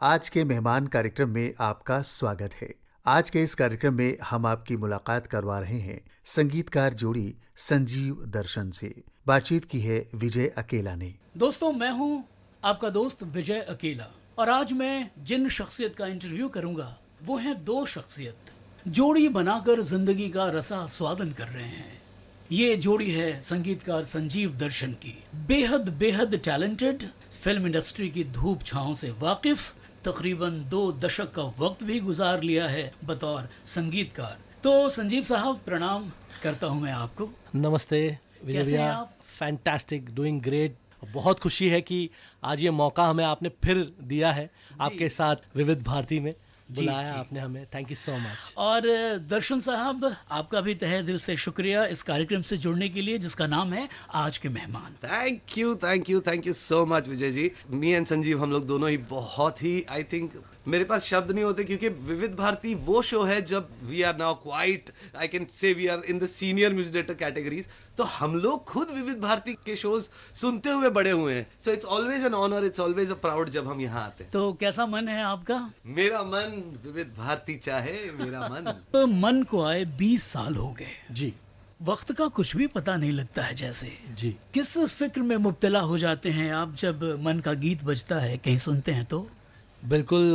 आज के मेहमान कार्यक्रम में आपका स्वागत है। आज के इस कार्यक्रम में हम आपकी मुलाकात करवा रहे हैं संगीतकार जोड़ी संजीव दर्शन से। बातचीत की है विजय अकेला ने। दोस्तों, मैं हूं आपका दोस्त विजय अकेला और आज मैं जिन शख्सियत का इंटरव्यू करूंगा वो हैं दो शख्सियत, जोड़ी बनाकर जिंदगी का रसा स्वादन कर रहे हैं। ये जोड़ी है संगीतकार संजीव दर्शन की। बेहद बेहद टैलेंटेड, फिल्म इंडस्ट्री की धूप छांव से वाकिफ, तकरीबन 2 दशक का वक्त भी गुजार लिया है बतौर संगीतकार। तो संजीव साहब, प्रणाम करता हूं मैं आपको। नमस्ते विजय कैसे हैं भैया। आप? Fantastic, doing great. बहुत खुशी है कि आज ये मौका हमें आपने फिर दिया है, आपके साथ विविध भारती में बुलाया आपने हमें। Thank you so much. और दर्शन साहब, आपका भी तहे दिल से शुक्रिया इस कार्यक्रम से जुड़ने के लिए जिसका नाम है आज के मेहमान। Thank you so much Vijay ji. Me and Sanjeev, हम लोग दोनों ही बहुत ही, आई थिंक मेरे पास शब्द नहीं होते, क्योंकि विविध भारती वो शो है जब we are now quite, I can say we are in the senior music director categories. तो हम लोग खुद विविध भारती के शोज सुनते हुए बड़े हुए हैं। So it's always an honour, it's always a proud जब हम यहाँ आते हैं। तो कैसा मन है आपका? मेरा मन विविध भारती चाहे मेरा मन। तो मन को आए 20 साल हो गए। जी वक्त का कुछ भी पता नहीं लगता है जैसे। जी। किस फिक्र में मुब्तला हो जाते हैं आप जब मन का गीत बजता है, कहीं सुनते हैं तो? बिल्कुल,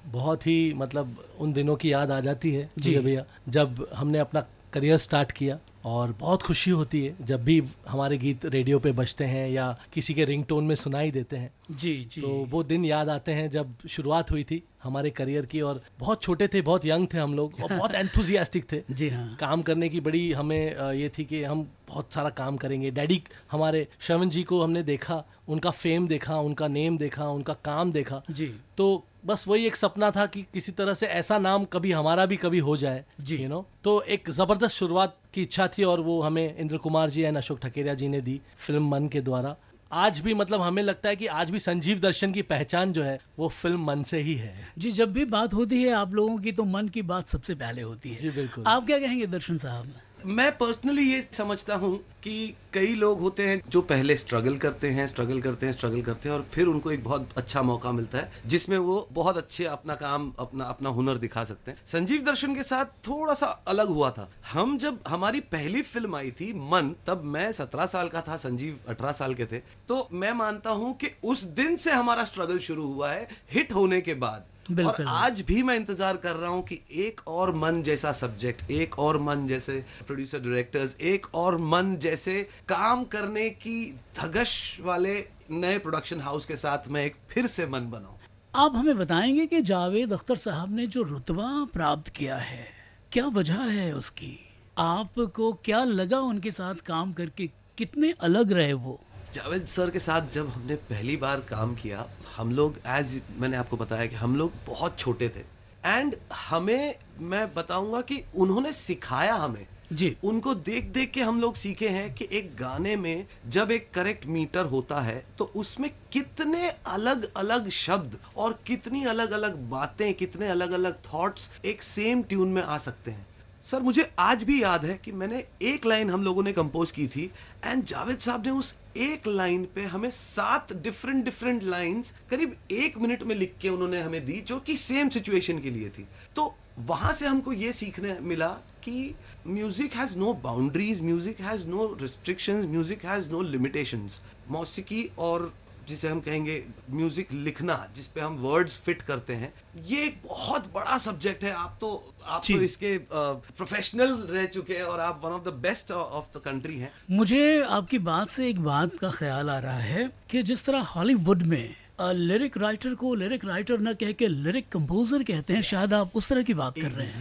बहुत ही मतलब उन दिनों की याद आ जाती है जी विजय भैया, जब हमने अपना करियर स्टार्ट किया। और बहुत खुशी होती है जब भी हमारे गीत रेडियो पे बजते हैं या किसी के रिंगटोन में सुनाई देते हैं। जी जी। तो वो दिन याद आते हैं जब शुरुआत हुई थी हमारे करियर की, और बहुत छोटे थे, बहुत यंग थे हम लोग, और बहुत एंथुजियास्टिक थे। जी हाँ। काम करने की बड़ी हमें ये थी कि हम बहुत सारा काम करेंगे। डैडी हमारे श्रवण जी को हमने देखा, उनका फेम देखा, उनका नेम देखा, उनका काम देखा। जी। तो बस वही एक सपना था कि किसी तरह से ऐसा नाम कभी हमारा भी कभी हो जाए। जी। यू नो, तो एक जबरदस्त शुरुआत की इच्छा थी और वो हमें इंद्र कुमार जी एंड अशोक ठकेरिया जी ने दी फिल्म मन के द्वारा। आज भी मतलब हमें लगता है कि आज भी संजीव दर्शन की पहचान जो है वो फिल्म मन से ही है। जी, जब भी बात होती है आप लोगों की तो मन की बात सबसे पहले होती है। जी बिल्कुल। आप क्या कहेंगे दर्शन साहब? मैं पर्सनली ये समझता हूँ कि कई लोग होते हैं जो पहले स्ट्रगल करते हैं और फिर उनको एक बहुत अच्छा मौका मिलता है जिसमें वो बहुत अच्छे अपना काम, अपना हुनर दिखा सकते हैं। संजीव दर्शन के साथ थोड़ा सा अलग हुआ था। हम जब हमारी पहली फिल्म आई थी मन, तब मैं 17 साल का था, संजीव 18 साल के थे। तो मैं मानता हूँ कि उस दिन से हमारा स्ट्रगल शुरू हुआ है हिट होने के बाद। और आज भी मैं इंतजार कर रहा हूं कि एक और मन जैसा सब्जेक्ट, एक और मन जैसे प्रोड्यूसर डायरेक्टर्स, एक और मन जैसे काम करने की धगश वाले नए प्रोडक्शन हाउस के साथ मैं एक फिर से मन बनाऊं। आप हमें बताएंगे कि जावेद अख्तर साहब ने जो रुतबा प्राप्त किया है, क्या वजह है उसकी? आपको क्या लगा उनके साथ काम करके? कितने अलग रहे वो? जावेद सर के साथ जब हमने पहली बार काम किया, हम लोग, एज मैंने आपको बताया कि हम लोग बहुत छोटे थे, एंड हमें, मैं बताऊंगा कि उन्होंने सिखाया हमें। जी। उनको देख देख के हम लोग सीखे हैं कि एक गाने में जब एक करेक्ट मीटर होता है तो उसमें कितने अलग अलग शब्द और कितनी अलग अलग बातें, कितने अलग अलग थॉट्स एक सेम ट्यून में आ सकते हैं। सर, मुझे आज भी याद है कि मैंने एक लाइन हम लोगों ने कंपोज की थी, एंड जावेद साहब ने उस एक लाइन पे हमें 7 डिफरेंट लाइंस करीब 1 मिनट में लिख के उन्होंने हमें दी, जो कि सेम सिचुएशन के लिए थी। तो वहां से हमको ये सीखने मिला कि music has no boundaries, music has no restrictions, music has no limitations. मौसीकी और जिसे हम कहेंगे म्यूजिक लिखना, जिस पे हम वर्ड्स फिट करते हैं, ये एक बहुत बड़ा सब्जेक्ट है। आप तो इसके प्रोफेशनल रह चुके हैं और आप one of the best of the country हैं। मुझे आपकी बात से एक बात का ख्याल आ रहा है कि जिस तरह हॉलीवुड में लिरिक राइटर को लिरिक राइटर न कह के लिरिक कंपोजर कहते हैं, शायद आप उस तरह की बात कर रहे हैं।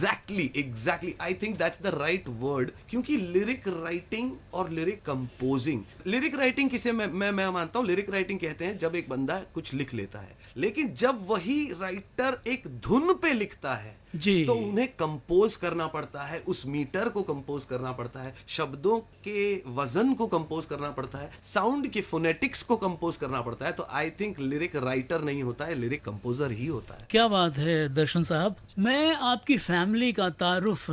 Exactly, I think that's the right word, क्योंकि लिरिक राइटिंग और लिरिक कंपोजिंग, लिरिक राइटिंग किसे मैं मानता हूँ, लिरिक राइटिंग कहते हैं जब एक बंदा कुछ लिख लेता है, लेकिन जब वही राइटर एक धुन पे लिखता है जी, तो उन्हें कंपोज करना पड़ता है, उस मीटर को कंपोज करना पड़ता है, शब्दों के वजन को कंपोज करना पड़ता है, साउंड के फोनेटिक्स को कंपोज करना पड़ता है। तो आई थिंक लिरिक राइटर नहीं होता है, लिरिक कंपोजर ही होता है। क्या बात है दर्शन साहब। मैं आपकी फैमिली का तारुफ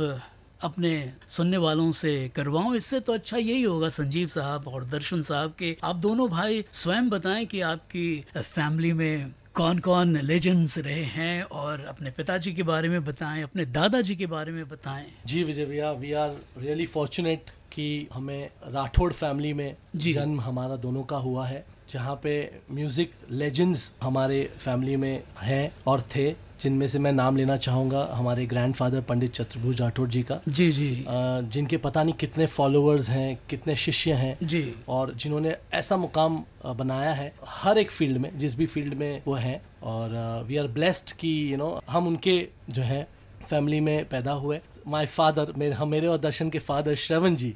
अपने सुनने वालों से करवाऊं, इससे तो अच्छा यही होगा संजीव साहब और दर्शन साहब के आप दोनों भाई स्वयं बताएं कि आपकी फैमिली में कौन कौन लेजेंड्स रहे हैं, और अपने पिताजी के बारे में बताएं, अपने दादाजी के बारे में बताएं। जी विजय भैया, वी आर रियली फॉर्चुनेट कि हमें राठौड़ फैमिली में जी। जन्म हमारा दोनों का हुआ है, जहाँ पे म्यूज़िक लेजेंड्स हमारे फैमिली में हैं और थे, जिनमें से मैं नाम लेना चाहूँगा हमारे ग्रैंडफादर पंडित चतुर्भुज राठौड़ जी का, जी जी जिनके पता नहीं कितने फॉलोअर्स हैं, कितने शिष्य हैं जी। और जिन्होंने ऐसा मुकाम बनाया है हर एक फील्ड में, जिस भी फील्ड में वो हैं। और वी आर ब्लेस्ड कि हम उनके जो है फैमिली में पैदा हुए। माय फादर, मेरे और दर्शन के फादर श्रवण जी,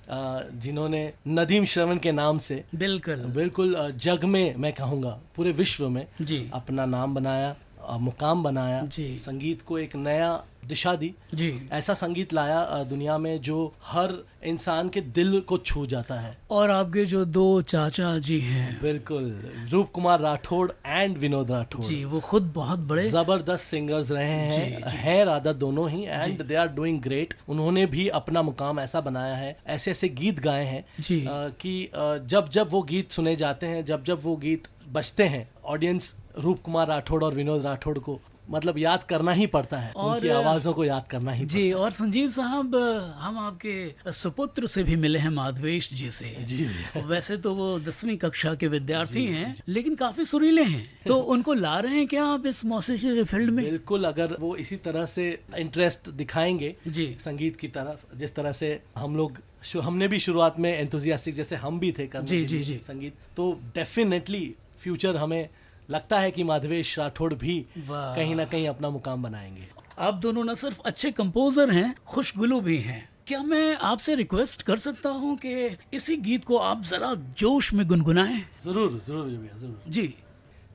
जिन्होंने नदीम श्रवण के नाम से बिल्कुल जग में, मैं कहूँगा पूरे विश्व में जी अपना नाम बनाया, मुकाम बनाया, जी। संगीत को एक नया दिशा दी जी। ऐसा संगीत लाया दुनिया में जो हर इंसान के दिल को छू जाता है। और आपके जो दो चाचा जी हैं, बिल्कुल, रूप कुमार राठौड़ एंड विनोद राठौड़ जी, वो खुद बहुत बड़े जबरदस्त सिंगर्स रहे हैं राधा दोनों ही, and they are doing great. उन्होंने भी अपना मुकाम ऐसा बनाया है, ऐसे ऐसे गीत गाए हैं जी। कि जब जब वो गीत सुने जाते हैं, जब जब वो गीत बजते हैं, ऑडियंस रूप कुमार राठौड़ और विनोद राठौड़ को मतलब याद करना ही पड़ता है, और उनकी आवाजों को याद करना ही जी। और संजीव साहब, हम आपके सुपुत्र से भी मिले हैं, माधवेश जी से। जी। वैसे तो वो 10वीं कक्षा के विद्यार्थी हैं, लेकिन काफी सुरीले हैं, तो उनको ला रहे हैं क्या आप इस मौसीकी के फील्ड में? बिल्कुल, अगर वो इसी तरह से इंटरेस्ट दिखाएंगे जी संगीत की तरफ, जिस तरह से हमने भी शुरुआत में एंथुजियास्टिक जैसे हम भी थे करने जी, के लिए जी, जी। संगीत, तो डेफिनेटली फ्यूचर हमें लगता है कि माधवेश राठौड़ भी वाह। कहीं ना कहीं अपना मुकाम बनाएंगे। आप दोनों न सिर्फ अच्छे कंपोजर हैं, खुशगुलू भी हैं। क्या मैं आपसे रिक्वेस्ट कर सकता हूं कि इसी गीत को आप जरा जोश में गुनगुनाएं? जरूर जरूर भैया, जरूर जी।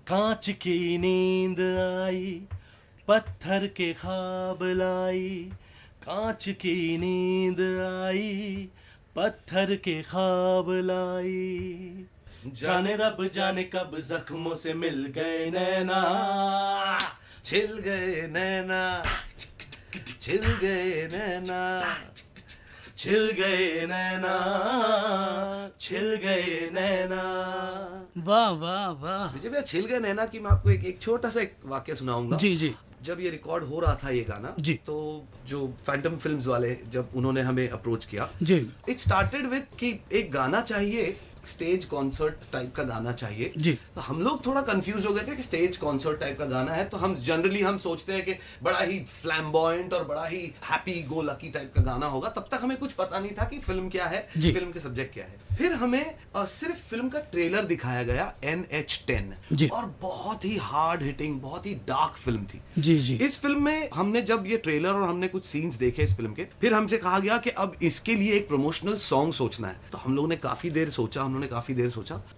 कांच की नींद आई, पत्थर के ख्वाब लाई, कांच की नींद आई, पत्थर के ख्वाब लाई, जाने रब जाने कब जख्मों से मिल गए नैना, छिल गए नैना, छिल गए नैना, छिल गए नैना, छिल गए नैना। वाह वाह वाह। विजय भैया, छिल गए नैना की मैं आपको एक छोटा सा एक वाक्य सुनाऊंगा। जी जी। जब ये रिकॉर्ड हो रहा था ये गाना जी। तो जो फैंटम फिल्म्स वाले जब उन्होंने हमें अप्रोच किया, जी इट स्टार्टेड विद कि एक गाना चाहिए, स्टेज कॉन्सर्ट टाइप का गाना चाहिए जी। तो हम लोग थोड़ा कंफ्यूज हो गए थे कि स्टेज कॉन्सर्ट टाइप का गाना है तो हम जनरली हम सोचते हैं कि बड़ा ही फ्लैम्बॉयंट और बड़ा ही हैप्पी गो लकी टाइप का गाना होगा। तब तक हमें कुछ पता नहीं था कि फिल्म क्या है, फिल्म के सब्जेक्ट क्या है। फिर हमें सिर्फ फिल्म का ट्रेलर दिखाया गया NH10 और बहुत ही हार्ड हिटिंग, बहुत ही डार्क फिल्म थी। जी जी। इस फिल्म में हमने जब ये ट्रेलर और हमने कुछ सीन्स देखे इस फिल्म के, फिर हमसे कहा गया कि अब इसके लिए एक प्रमोशनल सॉन्ग सोचना है। तो हम लोगों ने काफी देर सोचा,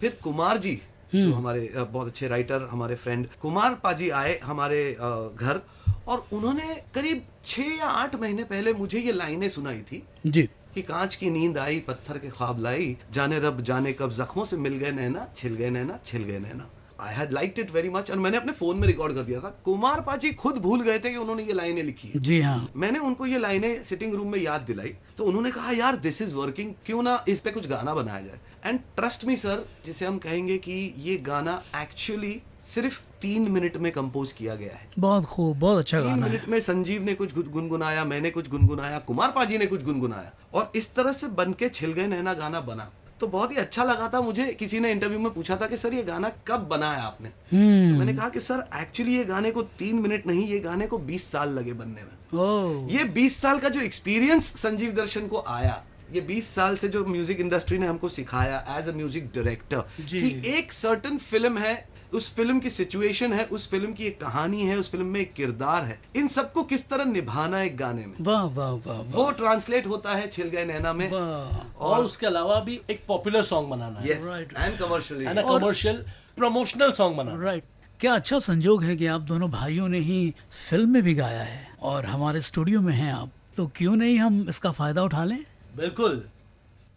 फिर कुमार जी जो हमारे बहुत अच्छे राइटर, हमारे फ्रेंड कुमार पाजी आए हमारे घर, और उन्होंने करीब 6 या 8 महीने पहले मुझे ये लाइनें सुनाई थी जी कि कांच की नींद आई, पत्थर के ख्वाब लाई, जाने रब जाने कब जख्मों से मिल गए नैना, छिल गए नैना, छिल गए नैना। I had liked it very much और मैंने अपने फोन में रिकॉर्ड कर दिया था। कुमार पाजी खुद भूल गए थे कि उन्होंने ये लाइनें लिखी है। जी हाँ। मैंने उनको ये लाइनें सिटिंग रूम में याद दिलाई तो उन्होंने कहा यार दिस इज वर्किंग, क्यों ना इस पे कुछ गाना बनाया जाए। एंड ट्रस्ट मी सर, जिसे हम कहेंगे कि ये गाना एक्चुअली सिर्फ 3 मिनट में कंपोज किया गया है। बहुत खूब, बहुत अच्छा 3 गाना है। मिनट में संजीव ने कुछ गुनगुनाया, मैंने कुछ गुनगुनाया, कुमार पाजी ने कुछ गुनगुनाया और इस तरह से बन के छिल गए नैना गाना बना। तो बहुत ही अच्छा लगा था मुझे। किसी ने इंटरव्यू में पूछा था कि सर ये गाना कब बनाया आपने, तो मैंने कहा कि सर एक्चुअली ये गाने को 3 मिनट नहीं, ये गाने को 20 साल लगे बनने में। ओह। ये 20 साल का जो एक्सपीरियंस संजीव दर्शन को आया, ये 20 साल से जो म्यूजिक इंडस्ट्री ने हमको सिखाया एज अ म्यूजिक डायरेक्टर कि एक सर्टेन फिल्म है, उस फिल्म की सिचुएशन है, उस फिल्म की एक कहानी है, उस फिल्म में एक किरदार है, इन सबको किस तरह निभाना एक गाने में, वाह वाह वाह। वो ट्रांसलेट होता है छिल गए नैना में। और उसके अलावा भी एक पॉपुलर सॉन्ग बनाना है, and commercial promotional song banana. Right. क्या अच्छा संजोग है कि आप दोनों भाइयों ने ही फिल्म में भी गाया है और हमारे स्टूडियो में हैं आप, तो क्यों नहीं हम इसका फायदा उठा लें? बिल्कुल।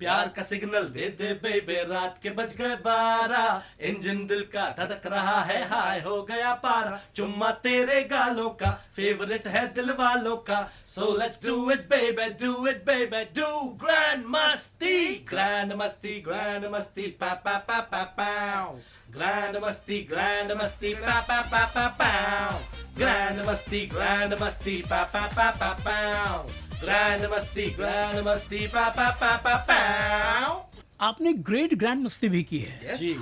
प्यार का सिग्नल दे दे बेबे, रात के बज गए 12, इंजन दिल का धड़क रहा है, हाय हो गया पारा, चुम्मा तेरे गालों का फेवरेट है दिल वालों का, सो लेट्स डू इट बेबे, डू इट बेबे, डू ग्रैंड मस्ती, ग्रैंड मस्ती, ग्रैंड मस्ती, पा पा पा पा पाओ, ग्रैंड मस्ती, ग्रैंड मस्ती, पा पा पा पा पाओ, ग्रैंड मस्ती, ग्रैंड मस्ती, पा पा पा पा पाओ, ग्रैंड मस्ती, ग्रैंड मस्ती, पा पा पा पा पाओ। आपने ग्रेट ग्रैंड मस्ती भी की है जी।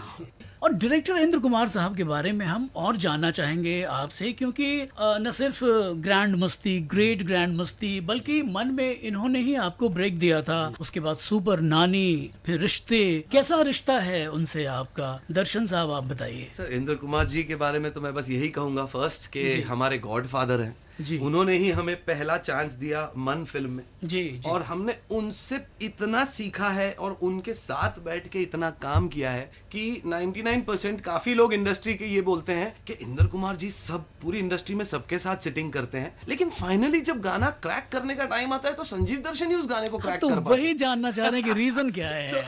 और डायरेक्टर इंद्र कुमार साहब के बारे में हम और जानना चाहेंगे आपसे, क्योंकि न सिर्फ ग्रैंड मस्ती, ग्रेट ग्रैंड मस्ती, बल्कि मन में इन्होंने ही आपको ब्रेक दिया था। उसके बाद सुपर नानी, फिर रिश्ते, कैसा रिश्ता है उनसे आपका? दर्शन साहब आप बताइए। सर, इंद्र कुमार जी के बारे में तो मैं बस यही कहूंगा फर्स्ट कि हमारे गॉडफादर हैं जी। उन्होंने ही हमें पहला चांस दिया मन फिल्म में जी, जी। और हमने उनसे इतना सीखा है और उनके साथ बैठ के इतना काम किया है कि 99% काफी लोग इंडस्ट्री के ये बोलते हैं कि इंद्र कुमार जी सब पूरी इंडस्ट्री में सबके साथ सिटिंग करते हैं, लेकिन फाइनली जब गाना क्रैक करने का टाइम आता है तो संजीव दर्शन ही उस गाने को क्रैक तो कर पाते हैं। वही जानना चाह रहे हैं कि रीजन क्या है। So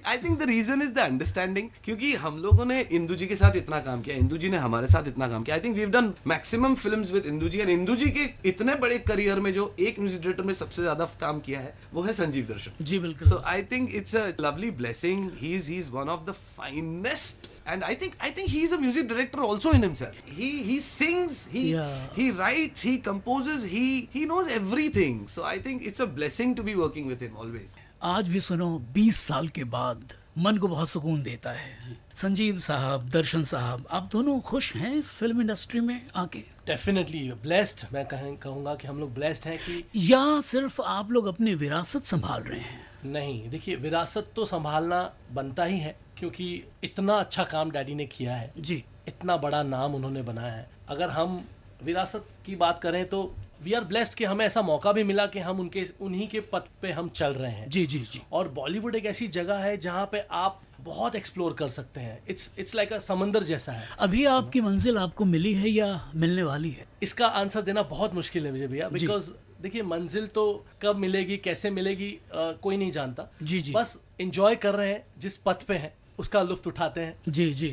I think the reason is the understanding, क्योंकि हम लोगों ने इंदु जी के साथ इतना काम किया, इंदु जी ने हमारे साथ इतना काम किया। I think we've done maximum films with Indu जी, और इंदु जी के इतने बड़े करियर में जो एक म्यूजिक डायरेक्टर में सबसे ज्यादा काम किया है वो है संजीव दर्शन। जी बिल्कुल। So I think it's a lovely blessing. He's one of the finest, and I think he's a music director also in himself. He sings, he writes, he composes, he knows everything. So I think it's a blessing to be working with him always. आज भी सुनो 20 साल के बाद मन को बहुत सुकून देता है। संजीव साहब, दर्शन साहब, आप दोनों खुश हैं इस फिल्म इंडस्ट्री में आके? डेफिनेटली ब्लेस्ड, मैं कहूँगा कि हम लोग ब्लेस्ड हैं कि, या सिर्फ आप लोग अपनी विरासत संभाल रहे हैं? नहीं, देखिए विरासत तो संभालना बनता ही है, क्योंकि इतना अच्छा काम डैडी ने किया है जी, इतना बड़ा नाम उन्होंने बनाया है। अगर हम विरासत की बात करें तो वी आर ब्लेस्ड कि हमें ऐसा मौका भी मिला कि हम उन्हीं के पथ पे हम चल रहे हैं। जी, जी, जी। और बॉलीवुड एक ऐसी जगह है जहाँ पे आप बहुत एक्सप्लोर कर सकते हैं। इट्स लाइक अ समंदर जैसा है। अभी आपकी मंजिल आपको मिली है या मिलने वाली है? इसका आंसर देना बहुत मुश्किल है मुझे भैया, बिकॉज देखिए मंजिल तो कब मिलेगी, कैसे मिलेगी, कोई नहीं जानता। जी, जी। बस एंजॉय कर रहे हैं, जिस पथ पे हैं उसका लुत्फ उठाते हैं। जी, जी।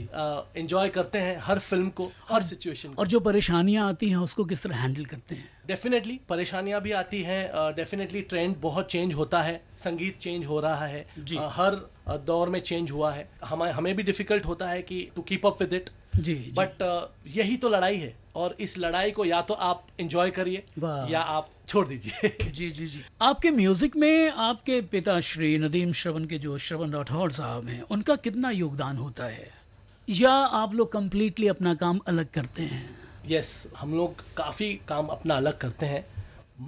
एंजॉय करते हैं हर फिल्म को, हर सिचुएशन को। और जो परेशानियां आती हैं उसको किस तरह हैंडल करते हैं? डेफिनेटली परेशानियां भी आती हैं, डेफिनेटली ट्रेंड बहुत चेंज होता है, संगीत चेंज हो रहा है, हर दौर में चेंज हुआ है। हमें भी डिफिकल्ट होता है कि to keep up with it. जी, बट यही तो लड़ाई है, और इस लड़ाई को या तो आप एंजॉय करिए या आप छोड़ दीजिए। जी, जी, जी। आपके म्यूजिक में आपके पिता श्री नदीम श्रवण के जो श्रवण राठौड़ साहब हैं, उनका कितना योगदान होता है, या आप लोग कंप्लीटली अपना काम अलग करते हैं? यस, हम लोग काफ़ी काम अपना अलग करते हैं,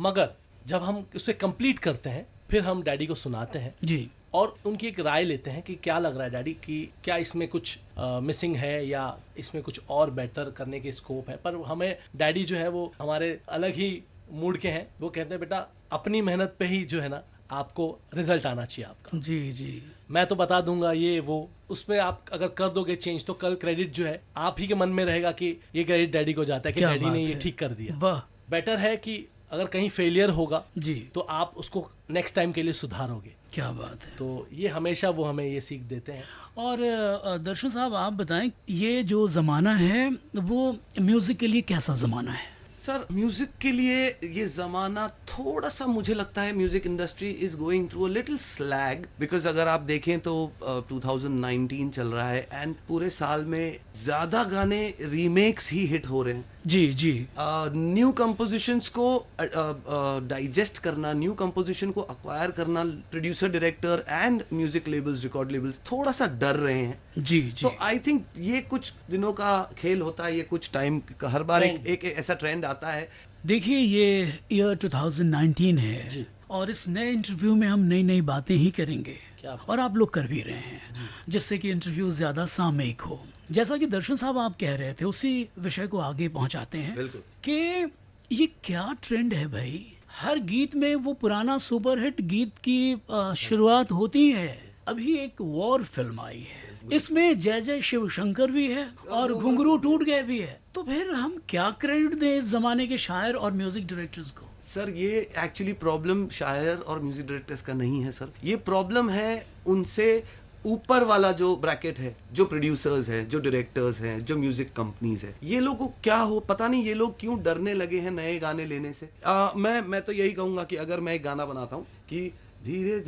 मगर जब हम उसे कंप्लीट करते हैं फिर हम डैडी को सुनाते हैं जी, और उनकी एक राय लेते हैं कि क्या लग रहा है डैडी, कि क्या इसमें कुछ मिसिंग है या इसमें कुछ और बेटर करने के स्कोप है। पर हमें डैडी जो है वो हमारे अलग ही मूड के हैं। वो कहते हैं बेटा अपनी मेहनत पे ही जो है ना आपको रिजल्ट आना चाहिए आपका। जी, जी। मैं तो बता दूंगा ये वो, उसमें आप अगर कर दोगे चेंज तो कल क्रेडिट जो है आप ही के मन में रहेगा कि ये क्रेडिट डैडी को जाता है कि डैडी ने ये ठीक कर दिया। वाह। बेटर है कि अगर कहीं फेलियर होगा जी, तो आप उसको नेक्स्ट टाइम के लिए सुधारोगे। क्या बात है। तो ये हमेशा वो हमें ये सीख देते हैं। और दर्शन साहब आप बताएं, ये जो ज़माना है वो म्यूज़िक के लिए कैसा ज़माना है? सर, म्यूजिक के लिए ये जमाना थोड़ा सा, मुझे लगता है music industry is going through a little slag, because अगर आप देखें तो 2019 चल रहा है एंड पूरे साल में ज्यादा गाने रीमेक्स ही हिट हो रहे हैं। जी, जी। न्यू कंपोजिशंस को डाइजेस्ट करना, न्यू कंपोजिशन को अक्वायर करना, producer, director and music labels, record labels थोड़ा सा डर रहे हैं। जी, जी। तो आई थिंक ये कुछ दिनों का खेल होता है, ये कुछ टाइम का, हर बार एक ऐसा ट्रेंड आता है। देखिए ये ईयर 2019 है जी। और इस नए इंटरव्यू में हम नई नई बातें ही करेंगे, क्या? और आप लोग कर भी रहे हैं, जिससे कि इंटरव्यू ज़्यादा सामयिक हो। जैसा कि दर्शन साहब आप कह रहे थे, उसी विषय को आगे पहुंचाते हैं बिल्कुल। कि ये क्या ट्रेंड है भाई, हर गीत में वो पुराना सुपरहिट गीत की शुरुआत होती है। अभी एक वॉर फिल्म आई है, इसमें जय जय शिव शंकर भी है और घुंघरू टूट गए भी है। तो फिर हम क्या क्रेडिट दें इस जमाने के शायर और म्यूजिक डायरेक्टर्स को? सर ये एक्चुअली प्रॉब्लम शायर और म्यूजिक डायरेक्टर्स का नहीं है सर, ये प्रॉब्लम है उनसे ऊपर वाला जो ब्रैकेट है, जो प्रोड्यूसर्स हैं, जो डायरेक्टर्स हैं, जो म्यूजिक कंपनीज है, ये लोगों को क्या हो पता नहीं, ये लोग क्यों डरने लगे हैं नए गाने लेने से। मैं तो यही कहूंगा कि अगर मैं एक गाना बनाता हूँ कि धीरे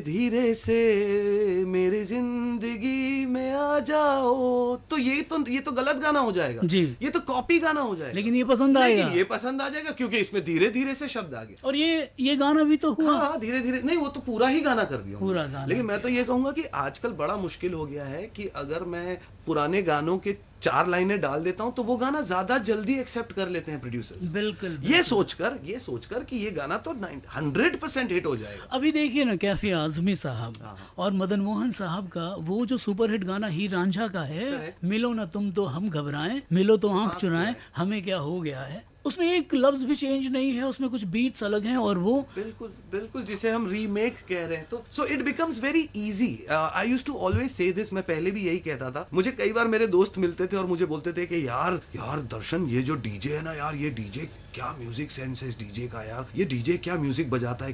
धीरे से मेरी जिंदगी में आ जाओ, तो ये तो गलत गाना हो जाएगा जी। ये तो कॉपी गाना हो जाएगा। लेकिन ये पसंद आएगा, ये पसंद आ जाएगा क्योंकि इसमें धीरे धीरे से शब्द आ गए। और ये गाना भी तो हुआ। हाँ, धीरे धीरे नहीं, वो तो पूरा ही गाना कर दिया पूरा गाना। लेकिन मैं तो ये कहूंगा कि आजकल बड़ा मुश्किल हो गया है कि अगर मैं पुराने गानों के 4 लाइनें डाल देता हूं तो वो गाना ज्यादा जल्दी एक्सेप्ट कर लेते हैं प्रोड्यूसर्स। बिल्कुल। ये सोचकर कि ये गाना तो 100% हिट हो जाएगा। अभी देखिए ना, कैफी आजमी साहब और मदन मोहन साहब का वो जो सुपरहिट गाना ही रांझा का है, मिलो ना तुम तो हम घबराएं, मिलो तो आंख चुराएं, हमें क्या हो गया है, उसमें एक लफ्ज भी चेंज नहीं है, उसमें कुछ बीट्स अलग हैं और वो बिल्कुल जिसे हम रीमेक कह रहे हैं। तो so it becomes very easy. I used to always say this, मैं पहले भी यही कहता था। मुझे कई बार मेरे दोस्त मिलते थे और मुझे बोलते थे कि यार दर्शन, ये जो डीजे है ना यार, ये डीजे क्या म्यूजिक सेंस है इस डीजे का यार, ये डीजे क्या म्यूजिक बजाता है।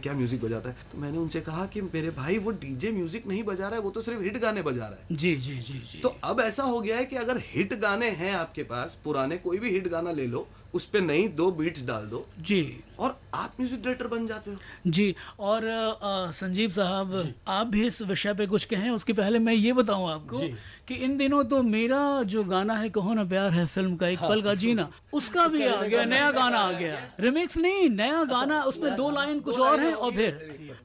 तो मैंने उनसे कहा कि मेरे भाई वो डीजे म्यूजिक नहीं बजा रहा है, वो तो सिर्फ हिट गाने बजा रहा है। जी। तो अब ऐसा हो गया है कि अगर हिट गाने हैं आपके पास, पुराने कोई भी हिट गाना ले लो, उस पे नई 2 बीट्स डाल दो जी, और आप म्यूजिक डायरेक्टर बन जाते हो जी। और संजीव साहब, आप भी इस विषय पे कुछ कहें, उसके पहले मैं ये बताऊं आपको कि इन दिनों तो मेरा जो गाना है कहो ना प्यार है फिल्म का, एक पल का जीना, उसका भी आ गया, नया गाना आ गया, रिमिक्स नहीं, नया गाना, उसमें 2 लाइन कुछ और है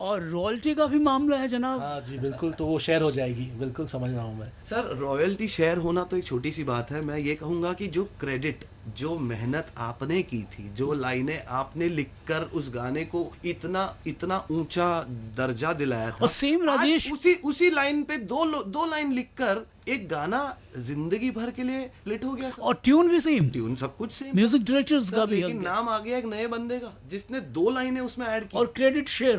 और रॉयल्टी का भी मामला है जनाब। हाँ जी बिल्कुल, तो वो शेयर हो जाएगी, बिल्कुल समझ रहा हूँ मैं। सर रॉयल्टी शेयर होना तो एक छोटी सी बात है। मैं ये कहूंगा कि जो क्रेडिट, जो मेहनत आपने की थी, जो लाइनें आपने लिखकर उस गाने को इतना ऊंचा दर्जा दिलाया था, और सेम राजेश, उसी लाइन पे दो लाइन लिखकर एक गाना जिंदगी भर के लिए हिट हो गया सर। और ट्यून भी सेम, ट्यून सब कुछ सेम, म्यूजिक डायरेक्टर्स का भी, लेकिन नाम आ गया एक नए बंदे का जिसने 2 लाइनें उसमें ऐड की और क्रेडिट शेयर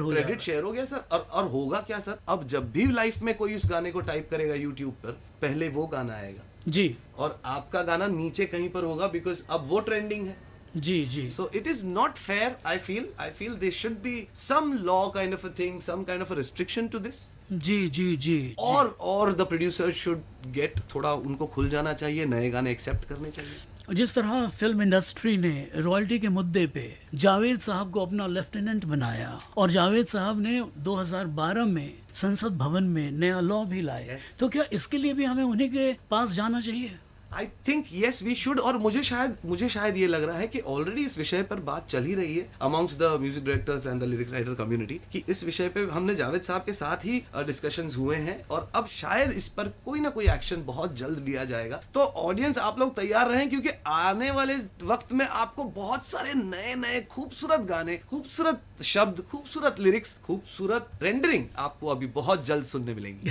हो गया सर। और होगा क्या सर, अब जब भी लाइफ में कोई उस गाने को टाइप करेगा यूट्यूब पर, पहले वो गाना आएगा जी, और आपका गाना नीचे कहीं पर होगा, बिकॉज अब वो ट्रेंडिंग है। जी। So it is not fair. I feel there should be some law kind of a thing, some kind of a restriction to this. जी। और the producers should get, थोड़ा उनको खुल जाना चाहिए, नए गाने एक्सेप्ट करने चाहिए। जिस तरह फिल्म इंडस्ट्री ने रॉयल्टी के मुद्दे पे जावेद साहब को अपना लेफ्टिनेंट बनाया, और जावेद साहब ने 2012 में संसद भवन में नया लॉ भी लाया, तो क्या इसके लिए भी हमें उन्हीं के पास जाना चाहिए? I think yes we should. और मुझे शायद ये लग रहा है कि ऑलरेडी इस विषय पर बात चल ही रही है amongst the music directors and the lyric writer community, कि इस विषय पे हमने जावेद साहब के साथ ही डिस्कशंस हुए हैं, और अब शायद इस पर कोई ना कोई एक्शन बहुत जल्द लिया जाएगा। तो ऑडियंस आप लोग तैयार रहें, क्योंकि आने वाले वक्त में आपको बहुत सारे नए खूबसूरत गाने, खूबसूरत शब्द, खूबसूरत लिरिक्स, खूबसूरत रेंडरिंग आपको अभी बहुत जल्द सुनने मिलेंगी।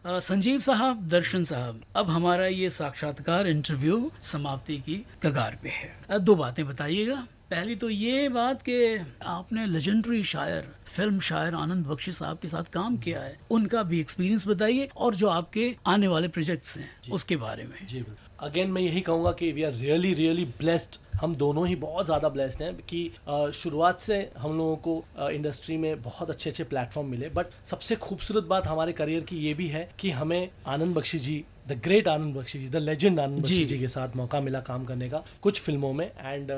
संजीव साहब, दर्शन साहब, अब हमारा ये साक्षात्कार इंटरव्यू समाप्ति की कगार पे है। 2 बातें बताइएगा। पहली तो ये बात कि आपने लेजेंडरी शायर, फिल्म शायर आनंद बख्शी साहब के साथ काम किया है, उनका भी एक्सपीरियंस बताइए, और जो आपके आने वाले प्रोजेक्ट्स हैं उसके बारे में। जी अगेन मैं यही कहूँगा कि वी आर रियली ब्लेस्ड, हम दोनों ही बहुत ज़्यादा ब्लेस्ड हैं कि शुरुआत से हम लोगों को इंडस्ट्री में बहुत अच्छे प्लेटफॉर्म मिले। बट सबसे खूबसूरत बात हमारे करियर की ये भी है कि हमें Anand Bakshi ji, the great Anand Bakshi ji, the legend Anand Bakshi ji के साथ मौका मिला काम करने का कुछ फिल्मों में, and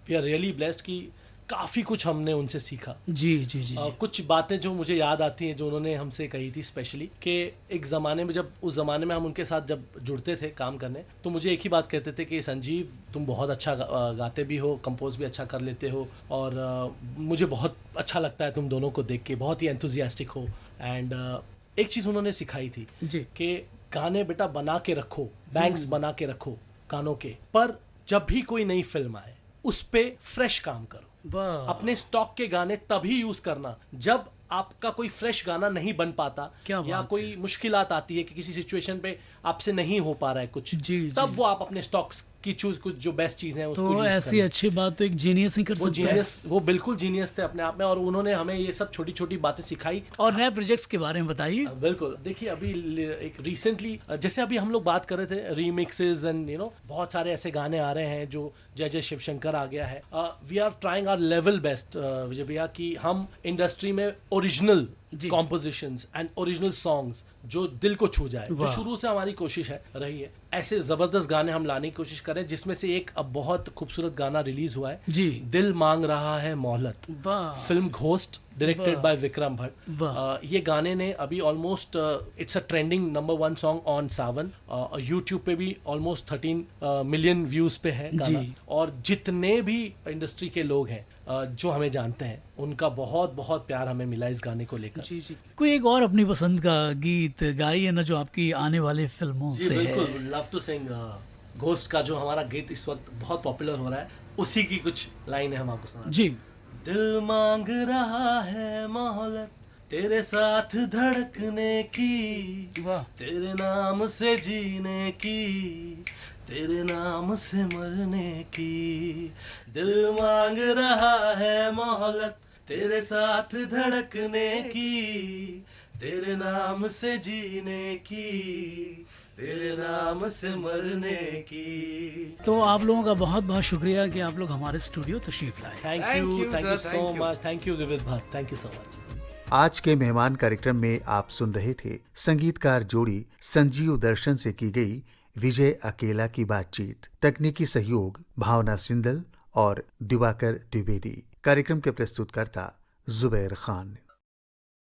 we are really blessed कि काफ़ी कुछ हमने उनसे सीखा। जी। कुछ बातें जो मुझे याद आती हैं जो उन्होंने हमसे कही थी, स्पेशली कि एक ज़माने में उस ज़माने में हम उनके साथ जब जुड़ते थे काम करने, तो मुझे एक ही बात कहते थे कि संजीव तुम बहुत अच्छा गाते भी हो, कंपोज भी अच्छा कर लेते हो, और मुझे बहुत अच्छा लगता है तुम दोनों को देख के, बहुत ही एंथुजियास्टिक हो। एंड एक चीज़ उन्होंने सिखाई थी कि गाने बेटा बना के रखो, बैंक्स बना के रखो गानों के, पर जब भी कोई नई फिल्म आए उस पे फ्रेश काम करो। अपने स्टॉक के गाने तभी यूज करना जब आपका कोई फ्रेश गाना नहीं बन पाता, क्या या बात कोई मुश्किलात आती है कि किसी सिचुएशन पे आपसे नहीं हो पा रहा है कुछ, जी, तब जी। वो आप अपने स्टॉक्स की चूज कुछ जो बेस्ट चीजें हैं उसको तो use ऐसी करें। अच्छी बात तो एक जीनियस ही कर वो सकता है। जीनियस, वो बिल्कुल जीनियस थे अपने आप में, और उन्होंने हमें ये सब छोटी छोटी बातें सिखाई। और नए प्रोजेक्ट्स के बारे में बताइए। बिल्कुल, देखिए अभी एक रिसेंटली, जैसे अभी हम लोग बात कर रहे थे रीमिक्सेस एंड बहुत सारे ऐसे गाने आ रहे हैं जो जय जय शिवशंकर आ गया है। We are trying our level best Vijay भैया, कि हम इंडस्ट्री में ओरिजिनल जी। कॉम्पोजिशंस एंड ओरिजिनल सॉन्ग्स जो दिल को छू जाए, जो वाह। शुरू से हमारी कोशिश है रही है, ऐसे जबरदस्त गाने हम लाने की कोशिश करें, जिसमें से एक अब बहुत खूबसूरत गाना रिलीज हुआ है, जी। दिल मांग रहा है मोहलत, वाह। फिल्म घोस्ट, डायरेक्टेड वाह। बाय विक्रम भट्ट। वाह। ये गाने ने अभी almost it's a trending number 1 song on Sawan, YouTube पे भी ऑलमोस्ट 13 मिलियन व्यूज पे है गाना। जी। और जितने भी इंडस्ट्री के लोग हैं जो हमें जानते हैं, उनका बहुत बहुत प्यार हमें मिला इस गाने को लेकर। जी जी। कोई एक और अपनी पसंद का गीत गाइए ना, जो आपकी आने वाले फिल्मों जी से बिल्कुल, है। लव टू सिंग घोस्ट का जो हमारा गीत इस वक्त बहुत पॉपुलर हो रहा है, उसी की कुछ लाइन है, हम आपको सुना। जी। दिल मांग रहा है मोहलत तेरे साथ धड़कने की, वाह। तेरे नाम से जीने की, तेरे नाम से मरने की। दिल मांग रहा है मोहलत तेरे साथ धड़कने की, तेरे नाम से जीने की, तेरे नाम से मरने की। तो आप लोगों का बहुत बहुत शुक्रिया कि आप लोग हमारे स्टूडियो तशरीफ लाए। Thank Thank you you, sir. So Thank you. Much, thank you Vividh Bhatt, thank you so much. आज के मेहमान कार्यक्रम में आप सुन रहे थे संगीतकार जोड़ी संजीव दर्शन से की गई विजय अकेला की बातचीत। तकनीकी सहयोग भावना सिंदल और दिवाकर द्विवेदी। कार्यक्रम के प्रस्तुतकर्ता जुबैर खान।